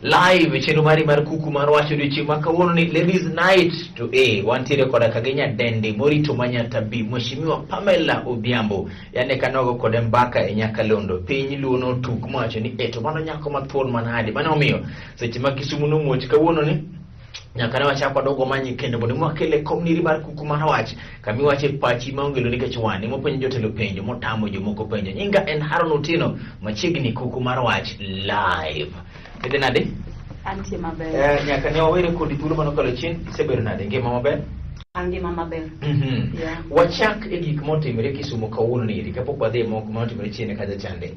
live chenro mari mar kuku mar wacho odiochieng' ma kawuono ni ladies night to wantiere koda kagenya dende morito manyata bi Mheshimiwa Pamela Odhiambo yane kanogo kode mbaka e Nyakalondo piny luono tuk mwacho ni to mano nyako mathuon manade mano omiyo seche ma Kisumu no muoch kawuono ni nyaka ne wachako dogo manyi kendo mondo mwakele komniri mar kuku mar wach kami wache pachi maongelo nikech wane mopenjo jotelo penjo motamo jomoko penjo nyinga en Haron Otieno machiegni kuku mar wach live ede nade antie maber nyaka ne wawere kodi thuolo manokalo chien isebedo nade ngima maber angima maber yeah. Wachak e gik motimore Kisumu kawuono ni kapok wadhi moko motimore chien kaja chande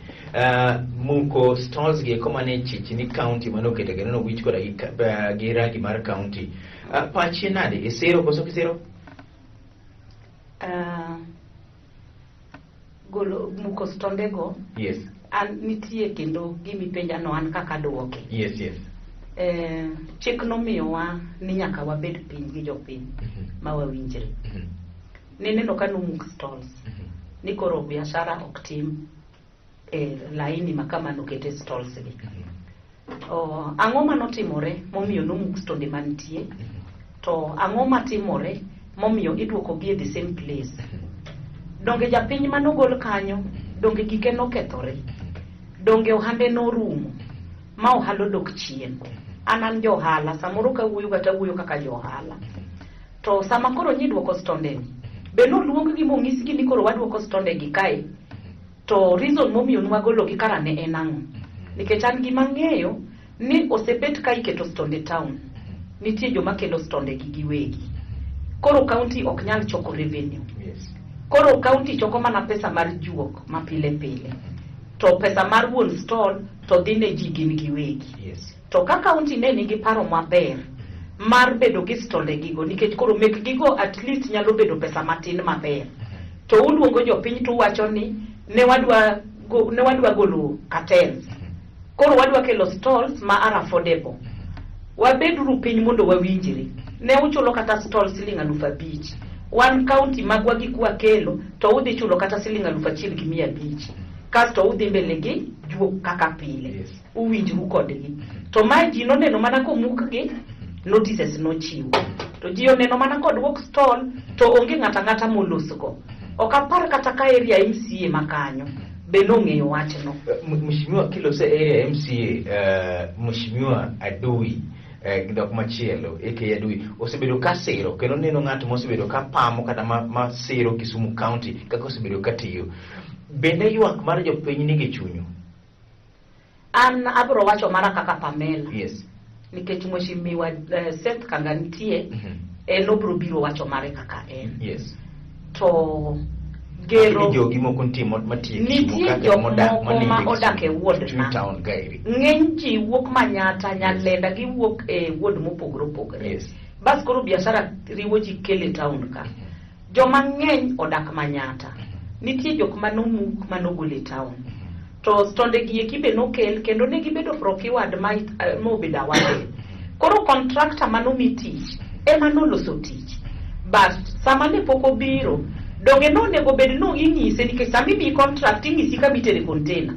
muko stalls gi komane Chichini county manokete geno wich koda gi rangi mar county pachi nade isero koso kisero golo muko stondego yes an nitie kendo gimi penja no an kaka duoke yes chik nomiyowa ni nyaka wabed piny gi jopiny ma wawinjre neneno ka nomuk stalls ni koro biashara ok tim laini makama nokete stalls gi ang'o manotimore momiyo nomuk stonde mantie to ang'o matimore momiyo iduoko gi the same place donge japiny manogol kanyo donge gike nokethore donge ohande norumo ma ohalo dok chien an johala samoro ka wuoyo kata wuoyo kaka johala to sama koro nyiduoko stonde ni be noluong gi mong'is gi ni koro waduoko stonde gi kae to reason momiyo nwagolo gi kara ne en ang'o nikech an gi mang'eyo ni osebet ka iketo stonde town nitie joma kelo stonde gi giwegi koro county ok nyal choko revenue yes koro county choko mana pesa mar juok ma pile pile to pesa mar wuon stall to dhi ne ji gin giwegi yes to ka county ne nigi paro maber mar bedo gi stonde gigo nikech koro mek gigo at least nyalo bedo pesa matin maber to uluongo jopiny to wacho ni ne wadwa golo cartels koro wadwa kelo stalls ma are affordable wabedru piny mondo wawinjre ne uchulo kata stall siling 5,000 one county magwa gi kwa kelo to udhi chulo kata siling 1,500 kasto udhi mbele gi juok kaka pile yes uwinjru kodgi to mai ji noneno mana komuk gi notices nochiwo to ji oneno mana kod walk stall to onge ng'ata molosgo ok apar kata ka area MCA makanyo be nong'eyo wachno Mheshimiwa kilose area MCA Mheshimiwa Adui gidok machielo eke Adui osebedo ka siro kendo neno ng'ato mosebedo ka pamo kata ma siro Kisumu county kaka osebedo ka tiyo bende ywak mar jopiny nigi chunyu an abro wacho mara kaka Pamela yes nikech Mheshimiwa Seth Kanganitie obro biro wacho mare kaka en yes to gero jogi moko ntimo matiyo nitie jomoko ma odak e ward na town gairi ng'eny ji wuok Manyata Nyalenda gi wuok e ward mopogore opogore yes bas koro biashara riwo ji kele town ka joma ng'eny odak Manyata nitie jok manomuk manogole town to stonde gi ekibe nokel kendo ne gibedo procured mobeda wade koro contractor manomi tich ema noloso tich but sama ne pok obiro donge nonego bed no inyise nikech sami bi contract ing'isi ka bitere container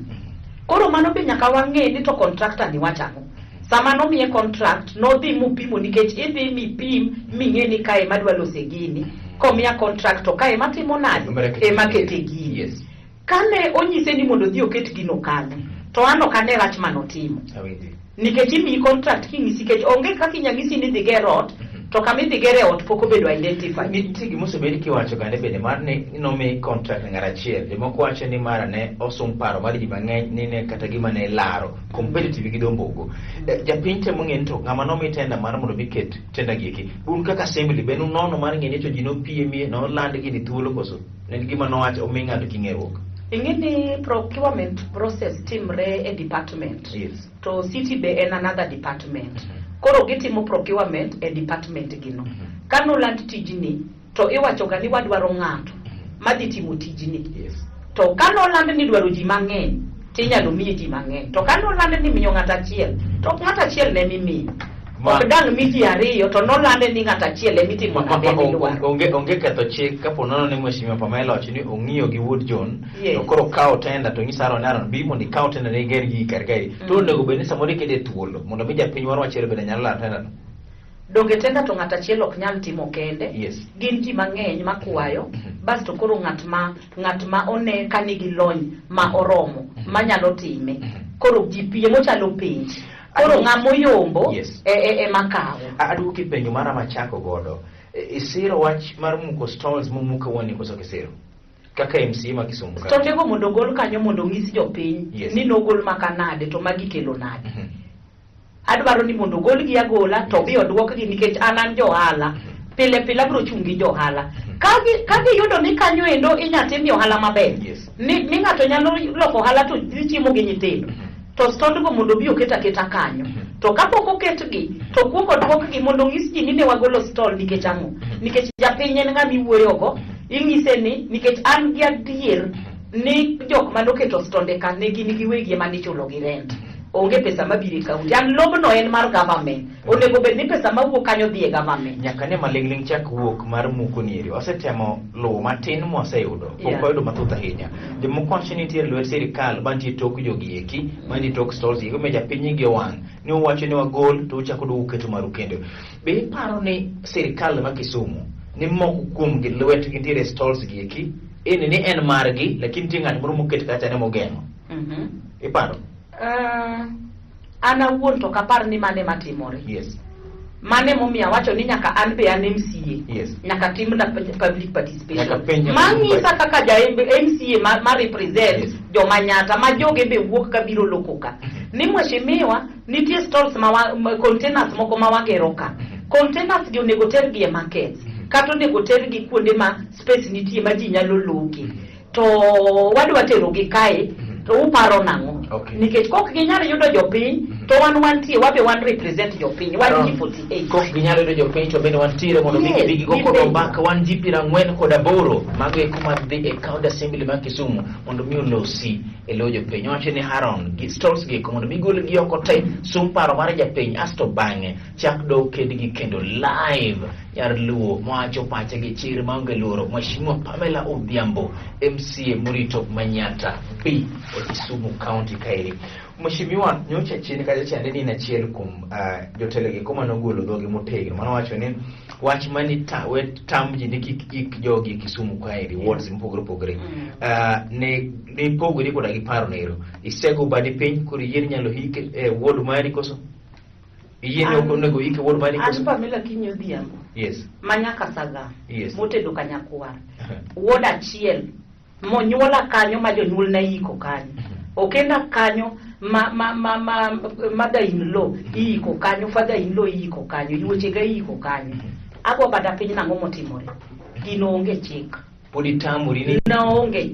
koro mano be nyaka wang'e ni to contractor ni wachang'o sama nomiye contract nodhi mupimo nikech idhi mipim ming'e ni kae madwa lose gini komiya contract to kae matimo nade ema kete gini yes kane onyise ni mondo dhi oket gino kanyo to an ok ane rach manotimo nikech imiyi contract king'isi kech onge kaka inyang'isi ni dhi ger ot to kami dhi gere ot pok obedo identified nitie gimosebedi kiwacho kande bende mar ni nomi contract ng'ar achiel jomoko wacho ni mara ne osum paro mar ji mang'eny ni ne kata gima ne laro competitive gi dombogo japiny temo ng'eni to ng'ama nomi tenda mar mondo biket tenda gi eki un kaka assembly benu nono mar ng'eni to ji nopiemie noland gi ni thuolo koso ne gima nowacho omi ng'ato king'eruok ing'eni procurement process timre e department yes to city be en another department koro gitimo procurement e department gino kanoland tijni to iwacho ga ni wadwaro ng'ato madhi timo tijni yes to kanoland ni dwaro ji mang'eny tinyalo miye ji mang'eny to kanoland ni miyo ng'ato achiel to ng'ato achiel ne mimiyo ok dang miji ariyo to nolande ni ng'at achiel emitimo onge ketho chik kapo nono ni Mheshimiwa Pamela wacho ni ong'iyo gi Wood John to koro kawo tenda to ng'isa Aaron bi mondo ikaw tenda ne ger gi kar kae to onego bed ni samoro ikete thuolo mondo mi japiny moro achiel bende nyalo laro tenda no. Donge tenda to ng'at achiel ok nyal timo kende. Gin ji mang'eny makwayo basto koro ng'at ma one ka nigi lony ma oromo manyalo time koro ji pie mochalo penj koro ng'amo yombo e makawo. Aduoki penjo mara machako godo isiro wach mar muko stalls mumuka woni koso kisiro kaka MC ma Kisumu ka to tego mondo gol kanyo mondo ng'isi jopiny ni nogol makanade to magi kelo nade. Adwaro ni mondo gol gi agola to bi odwok gi nikech an johala pile bro chungi johala kagi yudo ni kanyo endo inyatimi ohala maber ni ng'ato nyalo loko ohala to chiemo gi nyithindo to stond go mondo bi oketa kanyo to kapok oketgi to kuongo dwok gi mondo ng'is ji ni ne wagolo stall nikech ang'o nikech japiny en ng'ami wuoyo go ing'ise ni nikech an gi adier ni jok manoketo stonde ka ne gin giwegi ema nichulo gi rent onge pesa mabiro e kaunti an lobno en mar government onego bed ni pesa mawuok kanyo dhi e government nyaka ne maling'ling chak wuok mar muko nieri wasetemo luwo matin mwaseyudo pok wayudo mathoth ahinya jomoko wacho ni nitiere lwet sirikal mantie tok jogi eki mantie tok stalls eki ma japiny gi owang' ni uwacho ni wagol to uchako duogo keto maru kendo be iparo ni sirikal ma Kisumu ni moko kuom gi lwetgi nitiere stalls gi eki ni en margi lakini tie ng'at moro moket kacha ne mogeng'o iparo an awuon to kapar ni mane matimore mane momiyo wacho ni nyaka an be an MCA nyaka tim na public participation mang'isa kaka ja MCA ma represent joma nyata ma joge be wuok kabiro loko ka ni mheshimiwa nitie stalls containers moko ma wagero ka containers gi onego tergi e markets kata onego tergi kuonde ma space nitie ma ji nyalo loki to wadwa tero gi kae to uparo nang'o nikech kok ginyalo yudo jopiny to wantie wabe wan represent jopiny wan ji 48 kok ginyalo yudo jopiny to bende wantiere mondo bigi go kod mbaka wan ji 48 mago eko madhi e county assembly ma Kisumu mondo mi olosi e lo jopiny wacho ni Aaron gi stalls gi mondo mi gol gi oko te sum paro mar japiny asto bang'e chak do kedgi kendo live yar luo mwacho pache gi chir maonge luoro Mheshimiwa Pamela Odhiambo MCA Murito Manyata B Kisumu County kairi. Mheshimiwa nyocha chini kaja chande ni na chiel kum jotelo gi kuma nogolo dhogi motegno mano wacho ni wach mani tam ji ik jogi Kisumu kairi wards mpogore ne pogore koda gi paro nero isego badi piny kuri yien nyalo hike ward mari koso yien okonego hike ward mari koso an Pamela Kinyo Odhiambo manyaka saga motedo kanyakwar ward achiel monyuola kanyo ma jonyuol na iko kanyo okenda kanyo mother in law iko kanyo father in law iko kanyo yuoche ga iko kanyo agwa bada piny nang'o motimore gino onge chik podi tamuri ni na onge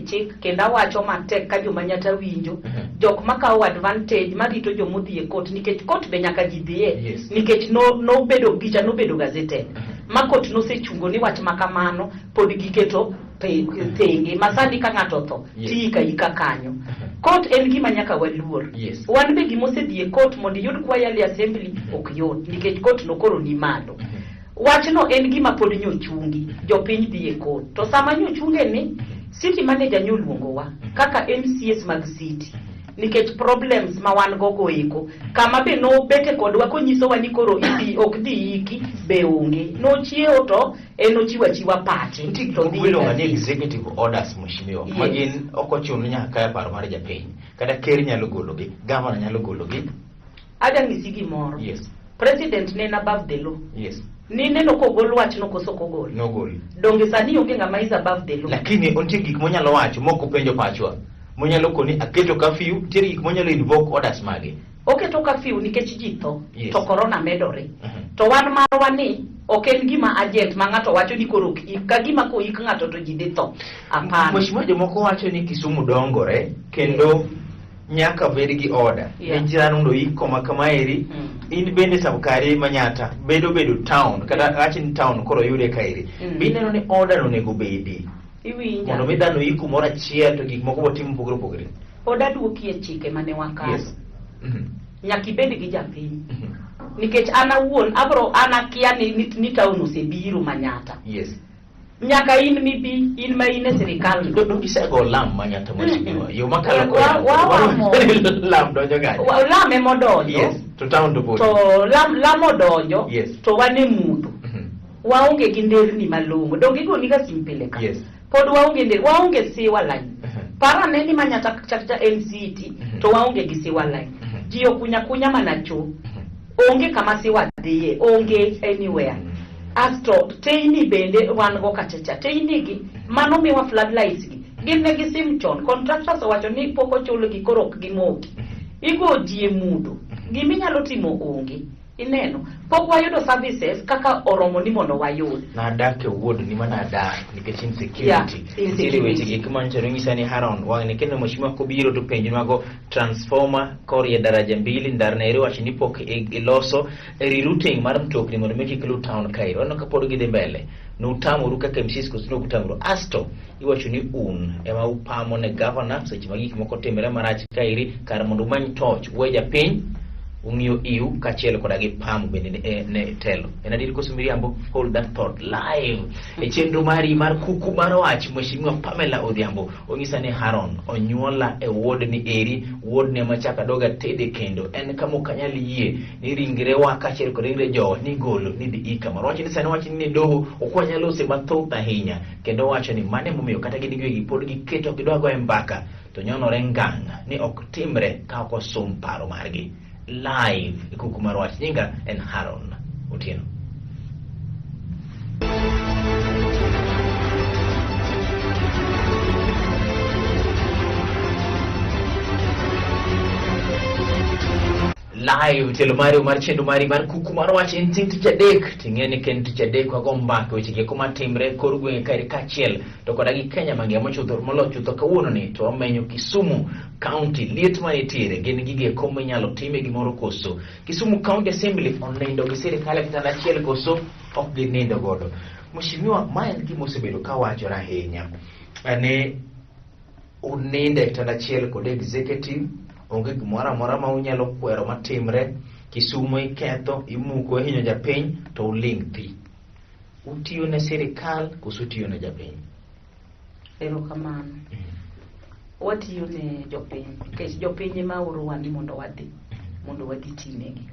chik kendo awacho matek ka joma nyata winjo jok makawo advantage marito jomodhi e court nikech court be nyaka ji dhiye nikech no bedo picha no bedo gazeted ma court nosechungo ni wach makamano pod giketo tenge masani ka ng'ato tho tika ika kanyo court en gima nyaka waluor wan be gimosedhi e court mondo yud kwayali assembly ok yot nikech court no koro ni malo wachno en gima pod nyochungi jopiny dhi e court to sama nyochunge ni city manager nyoluongowa kaka MCS mag city nikech problems ma wan gogo eko kama be no bete kodwa konyisowa ni koro ok dhi iki be onge no chiewo to eno chiwa pache to dhi ni executive orders Mheshimiwa magin okochuno nyaka ya paro mar japiny kada ker nyalo gologi governor nyalo gologi ada ng'isi gimoro president ne above the law ni neno kogol wach no koso kogol nogol donge sani onge ng'ama is above the law lakini ontie gik monyalo wacho moko penjo pachwa monyalo koni aketo curfew tiere gik monyalo invoke orders mage oketo curfew nikech ji tho to corona medore to wan marwa ni ok en gima agent ma ng'ato wacho ni koro ka gima ko ik ng'ato to ji dhi tho apana Mheshimiwa jomoko wacho ni Kisumu dongore kendo nyaka bed gi order ne jirano ndo iko makamaeri in bende sabkari Manyata bedo town kada achin town koro yude kairi bineno ni order onego bedi iwinja mondo midano iko mora chiel to gik moko botim order duoki e chike mane wakalo nyaki bed gi japiny nikech an awuon abro anakia ni town osebiro Manyata. Yes. Nyaka in mibi in ma in e sirikal Don't you say go lam Manyata mheshimiwa. Yo makalo lam donjo gaje. Lam emo donjo. Yes. To town to board. To lam odonjo. Yes. To wane mudu. Waonge gi nderni malongo. Donge go niga simpele ka. Yes. Pod waonge siwa line. Para neni Manyata chacha NCT to waonge gi siwa line. Ji okunya mana cho. Onge kama siwa dhiye, onge anywhere. Asto teini bende wan go kachacha. Teini gi mano miwa floodlights gi. Gin ne gi sim chon. Contractors wacho ni poko chulo gi korok gi moki. Igo die mudo. Gimi nyalo timo onge. Ineno. Pok wayudo services kaka oromo ni mondo wayud. Na dake wood ni mana dak nikech insecurity. Ili weche gik mancho ngisa ni Haron wang'ni kendo mheshimiwa kobiro to penjo mago transformer korie daraja mbili ndarneri wacho ni pok iloso rerouting mar mtokni mondo meki kelo town Cairo. Ono kapod gidhi mbele. Nutamu kaka MCs kusino kutamuro asto iwacho ni ema upamo ne governor seche magik moko timre marach kairi kar mondo many torch weja piny ung'iyo iu kachiel koda gi pam bende ne telo. En adiri koso Miriambo, hold that thought live. E chenro mari mar kuku mar wach mheshimiwa Pamela Odhiambo ong'isa ni Haron onyuola e ward ni eri ward ne machaka doga tede kendo en kamo kanyal yie ni ringre wa kachiel kod ringre jo ni golo ni dhi ika mar wacho ni sani wacho ni doho okwanya lose mathoth ahinya kendo wacho ni mane momiyo kata gin giwegi pod giketo gidwago e mbaka to nyonore nganga ni ok timre ka ok osom paro margi. Live kuku mar wach nyinga en Haron Otieno. Live telo mari mar chendo mari mar kuku mar wach en ting tich adek ting'eni ken tich adek wago mbaka weche gi kuma timre kor gwenge kairi kachiel to koda gi Kenya mangima mochudho molocho to kawuono ni to omenyo Kisumu County liet manitiere gin gige kome nyalo time gimoro koso. Kisumu County Assembly onindo gi sirikal kitanda achiel koso ok ginindo godo. Mheshimiwa ma en gima osebedo ka wachore ahinya. Ane uninde kitanda achiel kod executive onge gimoro amora ma unyalo kwero matimre Kisumu iketho imuko hinyo japiny to uling thi. Utiyo ne sirikal koso utiyo ne japiny? Erokamano. Watiyo ne jopiny nikech jopiny ema oro wan ni mondo wadhi tinegi.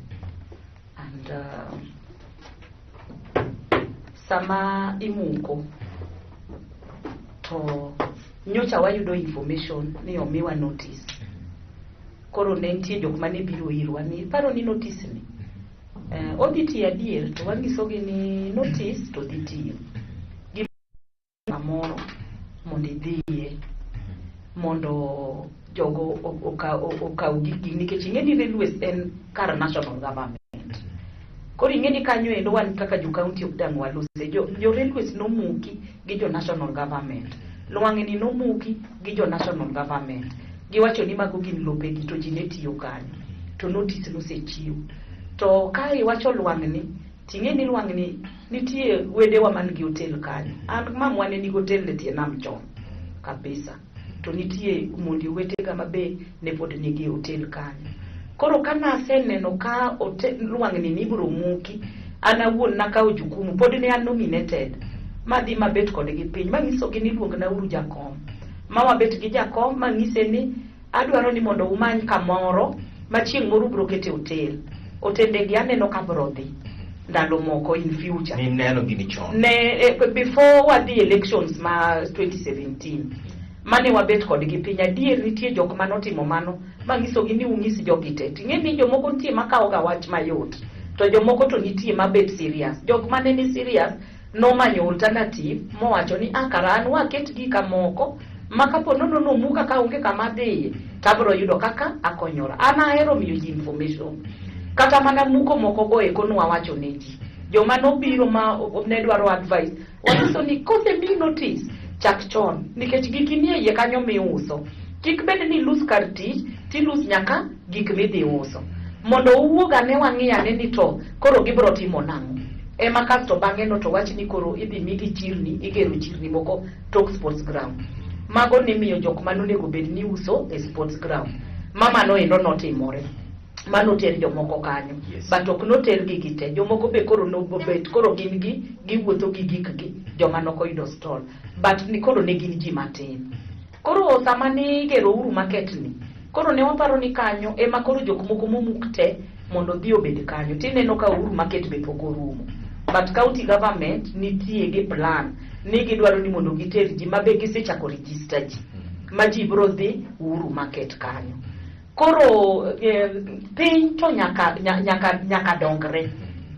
And sama imuko to nyocha wayudo information ni omiwa notice. Koro ne nitie jok mane biro irwa ni paro ni notice ni odhi tiyo adier to wanyisogi ni notice to dhi tiyo gimoro mondo idhiye mondo jogo okaw gigi nikech ing'eni Railways en kar national government. Koro ing'eni kanyo endo wan kaka jo county ok dang' walose jo Railways nomuki gi jo national government. Lwang'ni nomuki gi jo national government. Giwacho ni mago gin lopegi to ji ne tiyo kanyo to notice nosechiw. To ka iwacho lwang'ni ting'eni lwang'ni nitie wedewa man gi hotel kanyo. An mamwa ne nigi hotel ne tie nam chon kabisa. To nitie mondi wetega mabe ne pod nigi hotel kanyo. Koro kana aseneno ka lwang'ni nibro muki an awuon nakawo jukumu pod ne an nominated madhi mabet kodgi piny manyisogi ni luongna uru jakom. Mama bet gi jakom mang'ise ni adwaro ni mondo umany kamoro machieng' moro bro kete hotel. Otendegi aneno ka bro dhi ndalo moko in future. Ni neno gini chon. Before wadhi elections ma 2017. Mane wabet kodgi piny adier nitie jok manotimo mano manyisogi ni ung'isi jogi te. Ting'eni jomoko nitie makawoga wach mayot to jomoko to nitie mabet serious. Jok mane ni serious nomanyo alternative mowacho ni kara an waket gi kamoko makapo nono muka ka onge kama dhiye tabro yudo kaka akonyora. An ahero miyo ji information. Kata mana muko moko go eko wawacho ne ji. Joma nobiro ma ne dwaro advice wanyiso ni kose mi notice chak chon nikech gik nie iye kanyo miuso. Kik bed ni lose kar tich ti lose nyaka gik midhi uso. Mondo uwuoga ne wang'iyane ni to koro gibro timo nang'o. Ema kasto bang'e no to wach ni koro idhi migi chirni igero chirni moko tok sports ground. Mago ne miyo jok manonego bed ni uso e sports ground. Mama no endo notimore. mano ter jomoko kanyo. Yes. But ok no ter gi gite. Jomoko be koro no bet koro gin gi wuotho gi gikgi joma nokoyudo stall. But ni koro ne gin ji matin. Koro sama ni gero uru market ni. Koro ne waparo ni kanyo ema koro jok moko momuk te mondo dhi obed kanyo. Tineno ka uru market be pok orumo. But county government nitie gi plan ni gidwaro ni mondo giter ji mabe gisechako register ji. Ma ji bro dhi uru market kanyo. Koro piny to nyaka dongre.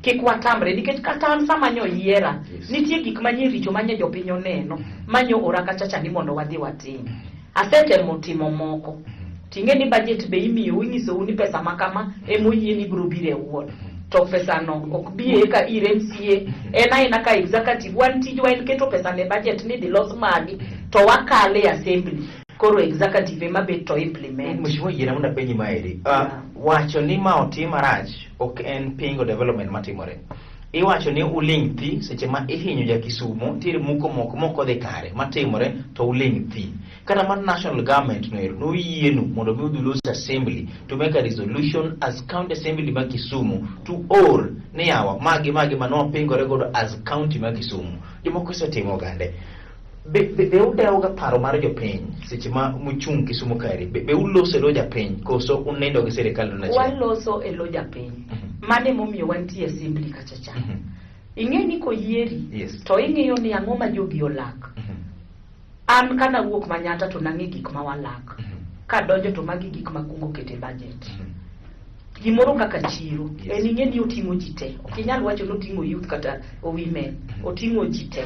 Kik watamre nikech kata an sama nyo yiera nitie gik manye richo manye jopiny oneno manyo ora kachacha ni mondo wadhi watim. Asetemo timo moko. Tinge ni budget be imiyo inyiso ni pesa makama emoyie ni bro bire wuon. To pesa no ok biye ka RMCA ena ka executive wan tijwa en keto pesa ne budget ni di los magi to wakale assembly. Koro executive ema bet to implement. Mheshimiwa Yiera munda penyi maeri. Wacho ni ma otim marach ok en pingo development matimore. Iwacho ni uling thi seche ma ihinyo ja Kisumu tiri muko moko de kare matimore to uling thi. Kata man national government no yienu mondo mi udhi los assembly to make a resolution as county assembly ma Kisumu to or ne yawa magi mano pingore godo as county ma Kisumu. Jomoko setimo gande. Be udeoga paro mar jopiny seche ma muchung Kisumu kare be uloso lo japiny koso unendo gi sirikal na wan loso elo japiny mane momiyo wantie assembly kachacha ing'eni ko yieri to ing'eyo ni ang'o ma jogi olak an kana wuok Manyata to nang'e gik ma walak ka donjo to magi gik ma kungo kete budget gimoro kaka chiro en ing'eni oting'o ji te ok inyal wacho ni oting'o youth kata women oting'o ji te.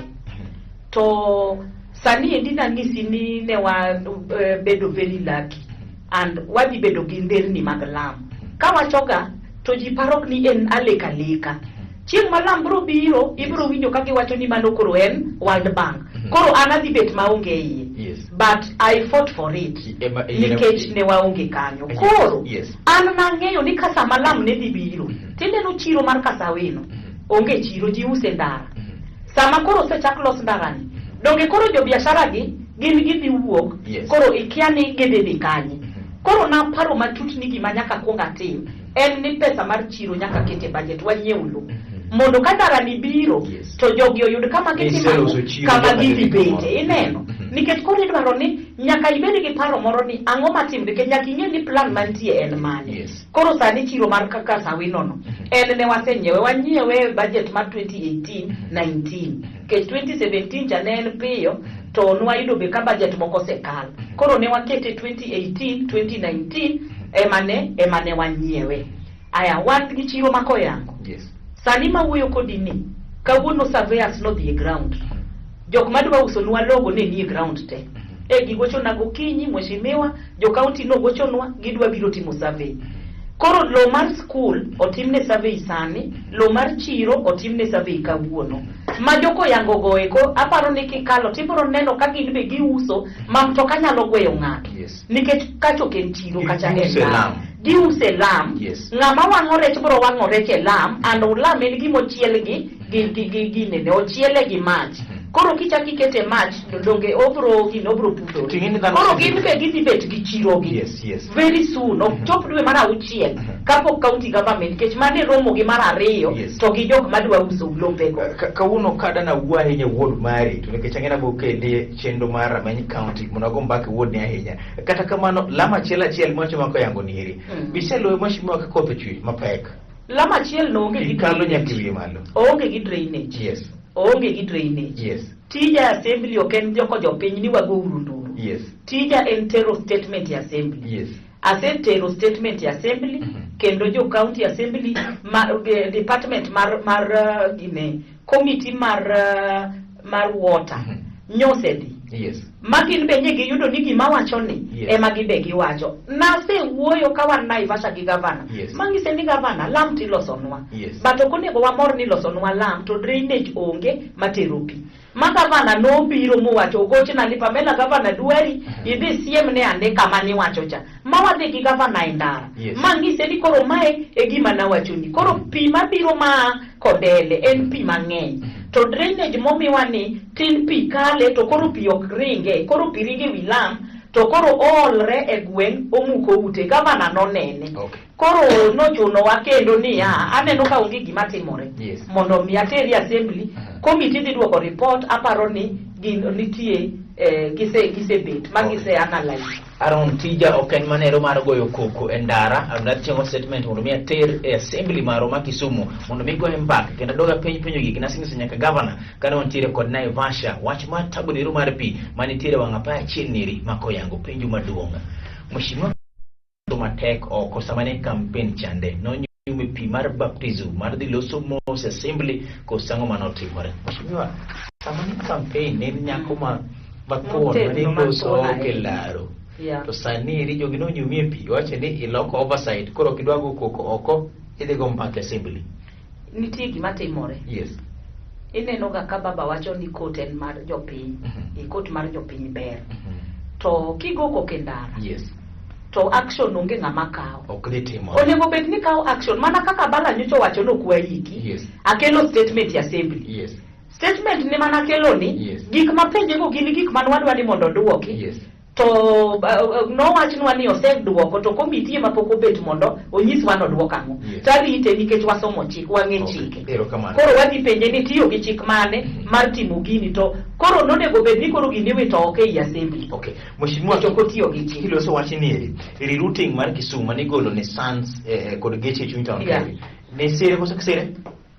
To sani endi nang'isi ni ne wa bedo very lucky and wadhi bedo gi nderni mag lam. Ka wachoga to ji parok ni en aleka. Chieng' ma lam bro biro ibro winjo ka giwacho ni mano koro en World Bank. Koro an adhi bet maonge iye. But I fought for it. Nikech ne waonge kanyo. Koro an nang'eyo ni ka sama lam ne dhi biro. Tineno chiro mar Kasawino. Onge chiro ji use ndara. Sama koro sechak los ndarani donge koro jo biashara gi gin gidhi wuok koro ikia ni gidhi kanye. Koro na paro matut ni gima nyaka kuonga tim en ni pesa mar chiro nyaka kete budget wanyiew lo mondo ka ndarani biro to jogi oyud kama gitimo kama gidhi bete ineno nikech koro idwaro ni nyaka ibed gi paro moro ni ang'o matim nikech nyaka ing'e ni plan mantie en mane. Koro sani chiro mar Kasawino no en ne wasenyewe wanyiewe budget mar 2018-19 kech 2017 cha ne en piyo to nwayudo be ka budget moko sekal. Koro ne wakete 2018-2019 emane wanyiewe. Aya wan gi chiro mako yango. Sani ma wuyo kodi ni kawuono surveyors no dhi e ground. Jok madwa uso nwa logo ne ni e ground te. Gigocho na gokinyi mheshimiwa jo county no gochonwa gidwa biro timo survey. Koro lo mar school otimne survey sani, lo mar chiro otimne survey kawuono. Ma joko yango goeko aparo ni kikalo tibro neno ka gin be giuso ma mtoka nyalo gweyo ng'ato. Nikech kacho ken chiro kacha en giuse lam. Ng'ama wang'o rech bro wang'o rech e lam and lam en gimo chiel gi nene ochiele gi mach. Koro kichaki kete mach donge obro pudo. Koro gin be gidhi bet gi chiro gi. Very soon ok chop dwe mar auchiel kapok county government kech mane romo gi mar ariyo to gi jok madwa uso lombego. Kawuono kada na wuo ahinya wuod mari to nikech ang'ena bo kende chendo mar Rameny County monago mbaka wuod ne ahinya. Kata kamano lama achiel mocho mako yango ni hiri. Biselo mheshimiwa ka koth chwi mapek. Lama achiel no onge gi kalo nyakili malo. Onge gi drainage. Onge gi drainage. Tija assembly oken joko jopiny ni wago urunduru. Tija en tero statement ya assembly. Asetero statement ya assembly kendo jo county assembly department mar committee mar water nyosedi. Magin be nyegi yudo ni gima wacho ni ema gibe giwacho. Nase wuoyo ka wan Naivasha gi governor. Mangise ni governor lam tilosonwa. But okonego wamor ni losonwa lam to drainage onge matero pi. Ma governor no biro mowacho goche na Pamela governor dwari idhi siem ne ande kama ni wacho cha. Ma wadhi gi governor endara. Mangise ni koro mae e gima na wacho ni. Koro pi mabiro ma kodele en pi mang'eny. To drainage momiwa ni tin pi kale to koro pi ok ringe, koro pi ringe wi lam to koro oolre e gweng' omuko ute gavana nonene. Okay. Koro nochunowa kendo niya, aneno ka onge gima timore. Yes. Mondo mi ateri assembly, committee dhi duoko report, aparo ni nitie gisebet ma gise analyze. Aron tija oken manero mar goyo koko e ndara, andatimo statement mondo mi ater e assembly maro ma Kisumu mondo mi goye mbaka kendo doga penjo gigi nasingiso nyaka governor kana ontiere kod Naivasha wach mar tabonero mar pi manitiere wanga pa chieniri makoyango penjo maduonga. Mheshimiwa matek oko samane campaign chande no nyume pi mar baptism mar dhi loso mos assembly ko sango manotimore. Mheshimiwa samane campaign ne nyako ma bakon mane loso kelaro. Yeah. To sani ri jogi no nyumie pi wache ni iloko oversight koro kidwa go koko oko idhi go mbaka assembly. Nitie gima timore. Yes. Ineno ga ka baba wacho ni court en mar jopiny. Court mar jopiny ber. To kigo koko ndara. Yes. To action onge ng'ama kawo. Ok dhi timo. Onego bed ni kawo action mana kaka bala nyocho wacho no kwa hiki. Yes. Akelo statement ya assembly. Yes. Statement ni mana kelo ni Yes. gik mapenje go gin gik manwadwa ni mondo duoki. Yes. To no wachnwa ni oseduoko to committee mapok obet mondo onyiswa no duoko ang'o. Yes. Tarite nikech wasomo chik wang'e chike. Erokamano. Koro wadhi penje ni tiyo gi chik mane mar timo gini to koro nonego bed ni koro gini wito oke i assembly. Okay. Mheshimiwa choko tiyo gi chik. Hilo so wachi ni rerouting mar Kisumu mani golo ni sans kod geche chuny town kare. Ne sere koso sere?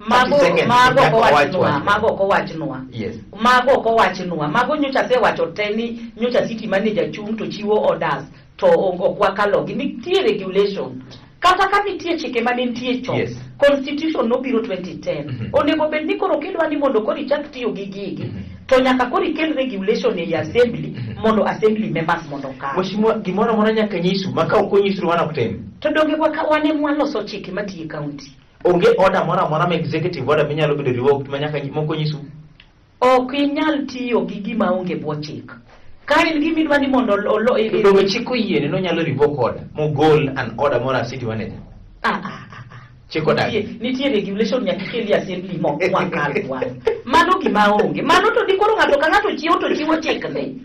Mago ko wachnwa. Yes. Mago ko wachnwa. Mago nyocha se wacho teni nyocha city manager chung to chiwo orders to okwakalogi nitie regulation. Kata ka nitie chike mane nitie chon. Yes. Constitution no biro 2010. Onego bed ni koro kidwa ni mondo kori chak tiyo gi gigi. To nyaka kori kel regulation e assembly mondo assembly members mondo ka. Mheshimiwa gimoro mora nyaka nyisu maka ok onyisu wana kutem. To donge wane mwaloso chike matiye county. Onge order mora ma executive order minyalo bedo revoked manyaka moko nyisu. Ok inyal tiyo gi gima onge bwo chik. Ka in gima idwa ni mondo donge chik oyiene no nyalo revoke order mogol an order mora city manager. Chiko dagi. Nitie regulation nyaka keli assembly mo mwakalwa. Mano gima onge. Mano to dikoro ng'ato ka ng'ato chiwo chikne.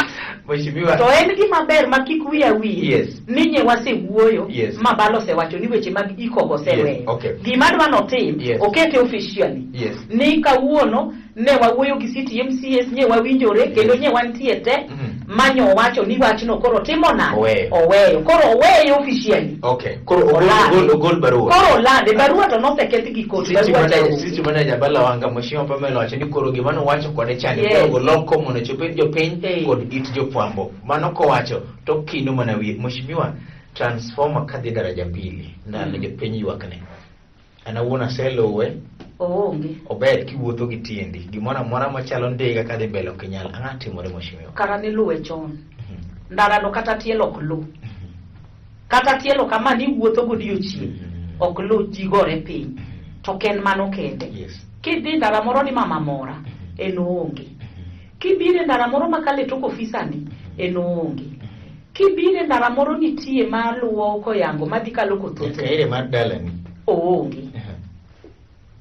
Mheshimiwa. To en gima ber ma kik wiya wi. Yes. Ninye wasewuoyo. Yes. Ma balo se wacho ni weche mag iko go sewe. Yes. Okay. Gima dwa no tim. Yes. Okete officially. Yes. Ni kawuono ne wawuoyo gi city MCS nye wawinjore kendo nye wantie te. Manyo wacho ni wachno koro timo nade. Oweyo. Koro oweyo officially. Okay. Koro ogol barua. Koro lande barua to noseketh gi court. City manager bala wanga Mheshimiwa Pamela wacho ni koro gimano wacho kode chani koro goloko mondo chopet jopiny kod it jofwambo. Mano ko wacho to kino mana wiye. Mheshimiwa transformer kadhi daraja pili ndalo jopiny ywakne. Anawuona selowe. Onge. Ober kiwuotho gi tiendi. Gimoro amora machalo ndiga kadhi mbele ok nyal. Ang'a timore Mheshimiwa. Kara ni luwe chon. Ndara no kata tielo ok lu. Kata tielo kama ni wuotho godiochieng'. Ok lu jigore piny. To ken mano kende. Yes. Kidhi ndara moro ni mama mora en onge. Kibire ndara moro makale tok ofisani en onge. Kibire ndara moro nitie maluwo koyango madhi kalo kothoth. Ere mar dalani. Onge.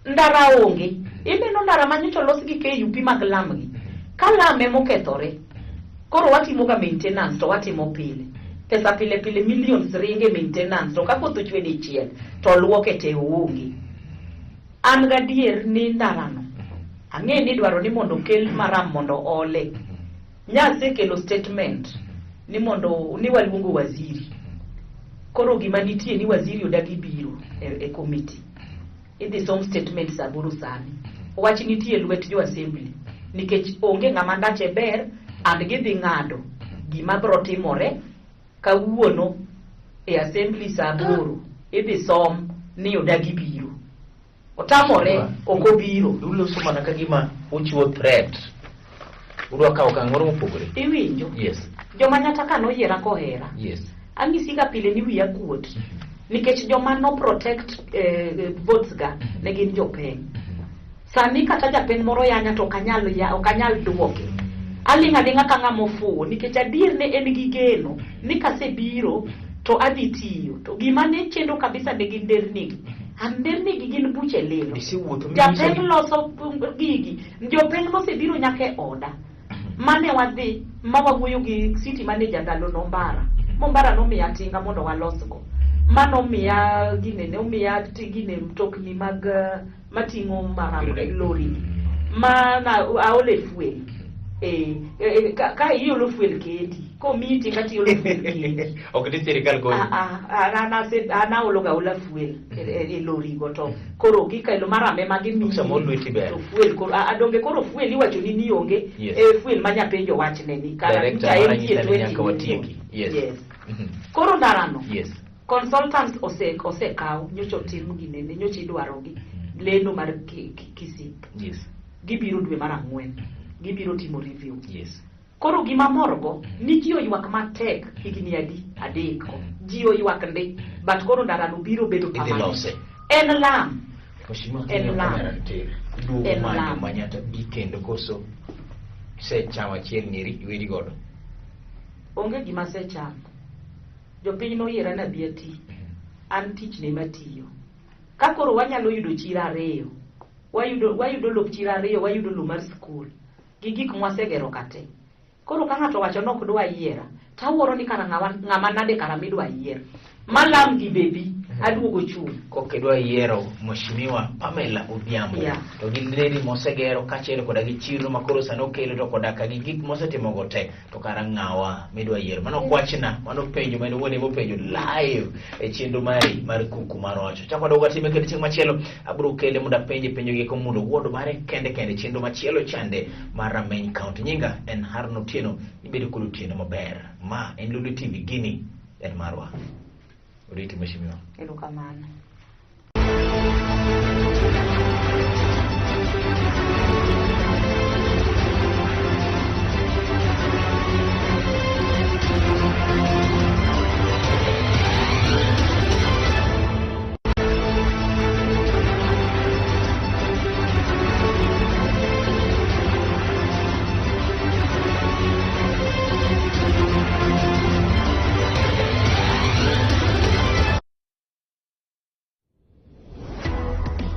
Ndara onge. Ineno ndara manyocho los gi KUP mag lamgi. Ka lame mokethore. Koro watimo ga maintenance to watimo pile. Pesa pile millions ringe maintenance to ka koth ochwe dichiel to luoke te onge. An gadier ni ndarano. Ang'e ni dwaro ni mondo kel maram mondo ole. Nyase kelo statement ni mondo ni waluongo waziri. Koro gima nitie ni waziri odagi biro e committee. Idhi som statement saburu sani. Wach nitie lwet jo assembly. Nikech onge ng'ama ndache ber and gidhi ng'ado gima bro timore kawuono e assembly saburu. Idhi som ni odagi biro. Otamore okobiro. Uloso mana ka gima uchiwo threat. Udwa kawo okang' moro mopogore. Iwinjo? Yes. Joma nyataka noyiera kohera. Yes. Ang'isi ga pile ni wiya kuot. Nikech joma no protect votes ga ne gin jopeng. Sani kata japeng moro yanya to okanyal duoke. Alinga ka ng'amo fuwo nikech adier ne en gi geno ni kasebiro to adhi tiyo. To gima ne chendo kabisa ne gin dernigi. Anderni gigin buche lilo. Japeng loso gigi. Jopeng mosebiro nyake oda. Mane wadhi ma wawuoyo gi city manager ndalo Mombara. Mombara nomiya tinga mondo walosgo. Mano miya ginene, omiya gine mtokni mag mating'o lori. Mana aole fuel. Ka iolo fuel kendi. Ko mi tinga ti iolo fuel kendi. Ok ni sirikal ko. Ana olo ga ola fuel e lori go to. Koro gikailo marame magi mi. Samo lweti ber. To fuel koro adonge koro fuel iwacho ni onge fuel manya penjo wachne ni kara nyaka watieki. Yes. Koro ndarano. Yes. Consultants osekaw nyocho tim ginene nyochi idwarogi leno mar kisip. Yes. Gibiro dwe mar 4. Gibiro timo review. Yes. Koro gima morgo ni ji oywak matek higni adek. Ji oywak ndi but koro ndarano biro bedo permanent. En lam. En lam. En lam manyata bikendo koso se chama chiel nyeri wedi godo. Onge gima se chama. Jopiny noyiera na biati. An tich ne matiyo. Ka koro wanyalo yudo chira 2. Wayudo lop chira 2, wayudo lo mar skul. Gi gik mwasegero kate. Koro ka ng'ato wacho nok dwa yiera, tawuoro ni kara ng'ama nade kara midwa yier. Malam gi bebi aduogo chung. Kokedwa yiero Mheshimiwa Pamela Odhiambo. To gin redi mosegero kachelo koda gi chiro makoro sano kelo to koda ka gi gik mosetimo go te to kara ng'awa midwa yiero. Mano kwachna, mano penjo mane wone mo penjo live e chenro mari mar kuku mar ocho. Chako doga time kende chieng' machielo abro kele muda penjo gi ko mundo wuodo mare kende chenro machielo chande mar Rameny County. Nyinga en Harno Tieno, ibedo kulu Tieno maber. Ma en Lulu TV Gini en marwa. Uriti Mheshimiwa. Erokamano.